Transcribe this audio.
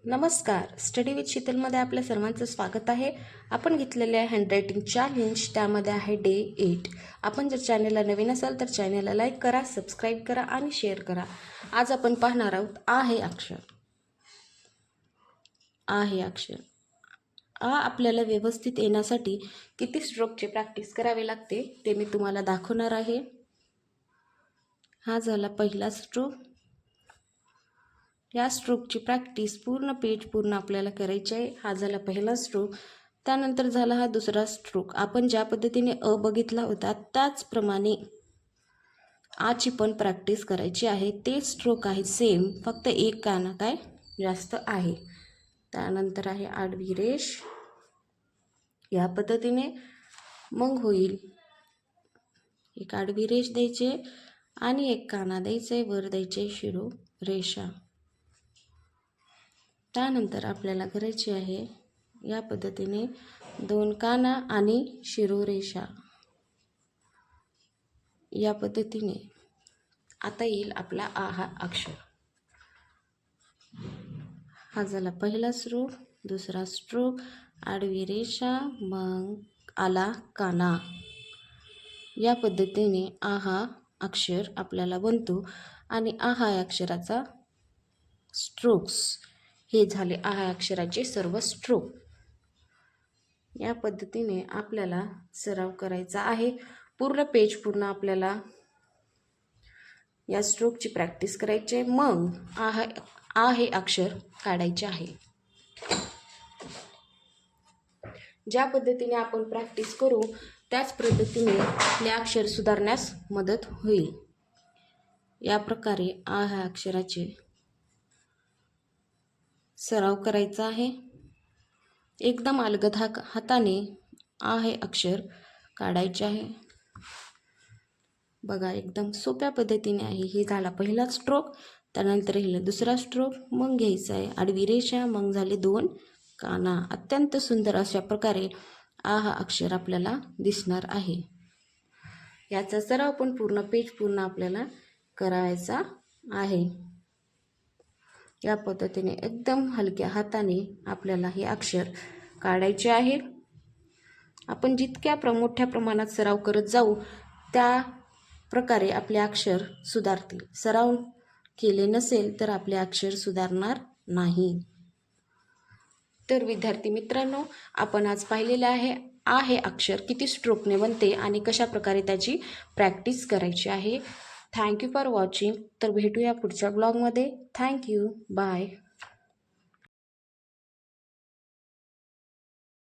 नमस्कार. Study with शीतलमध्ये आपल्या सर्वांचं स्वागत आहे. आपण घेतलेले आहे हँडरायटिंग चॅलेंज, त्यामध्ये आहे डे 8. आपण जर चॅनलला नवीन असाल तर चॅनलला लाईक करा, सबस्क्राईब करा आणि शेअर करा. आज आपण पाहणार आहोत आहे अक्षर. आहे अक्षर. आपल्याला व्यवस्थित येण्यासाठी किती स्ट्रोकची प्रॅक्टिस करावी लागते ते मी तुम्हाला दाखवणार आहे. हा झाला पहिला स्ट्रोक. या स्ट्रोकची प्रॅक्टिस पूर्ण पेज पूर्ण आपल्याला करायची आहे. हा झाला पहिला स्ट्रोक. त्यानंतर झाला हा दुसरा स्ट्रोक. आपण ज्या पद्धतीने बघितला होता त्याचप्रमाणे आची पण प्रॅक्टिस करायची आहे. ते स्ट्रोक आहे सेम, फक्त एक काना काय जास्त आहे. त्यानंतर आहे आडवी रेष. या पद्धतीने मग होईल एक आडवी रेष द्यायची आणि एक काना द्यायचे, वर द्यायचे शिरो रेषा. त्यानंतर आपल्याला करायची आहे या पद्धतीने दोन काना आणि शिरोरेषा. या पद्धतीने आता येईल आपला हा अक्षर. हा झाला पहिला स्ट्रोक. दुसरा स्ट्रोक आडवी रेषा, मग आला काना. या पद्धतीने हा अक्षर आपल्याला बनतो. आणि हा अक्षराचा स्ट्रोक्स हे झाले अक्षराचे सर्व स्ट्रोक. या पद्धतीने आपल्याला सराव करायचा आहे. पूर्ण पेज पूर्ण आपल्याला या स्ट्रोकची प्रॅक्टिस करायची. मग हे अक्षर काढायचे आहे. ज्या पद्धतीने आपण प्रॅक्टिस करू त्याच पद्धतीने आपले अक्षर सुधारण्यास मदत होईल. या प्रकारे ह्या अक्षराचे सराव करायचा आहे. एकदम अलगद हाताने हे अक्षर काढायचे आहे. बघा, एकदम सोप्या पद्धतीने आहे. हे झाला पहिला स्ट्रोक. त्यानंतर हे दुसरा स्ट्रोक. मग घ्यायचा आहे आडवी रेषा, मग झाले दोन काना. अत्यंत सुंदर अशा प्रकारे हा अक्षर आपल्याला दिसणार आहे. याचा सराव पण पूर्ण पेज पूर्ण आपल्याला करायचा आहे. या पद्धतीने एकदम हलक्या हाताने आपल्याला हे अक्षर काढायचे आहे. आपण जितक्या मोठ्या प्रमाणात सराव करत जाऊ त्या प्रकारे आपले अक्षर सुधारतील. सराव केले नसेल तर आपले अक्षर सुधारणार नाही. तर विद्यार्थी मित्रांनो, आपण आज पाहिलेले आहे अक्षर किती स्ट्रोकने बनते आणि कशा प्रकारे त्याची प्रॅक्टिस करायची आहे. Thank you for watching. तर भेटूया पुढच्या ब्लॉगमध्ये. थँक्यू. बाय.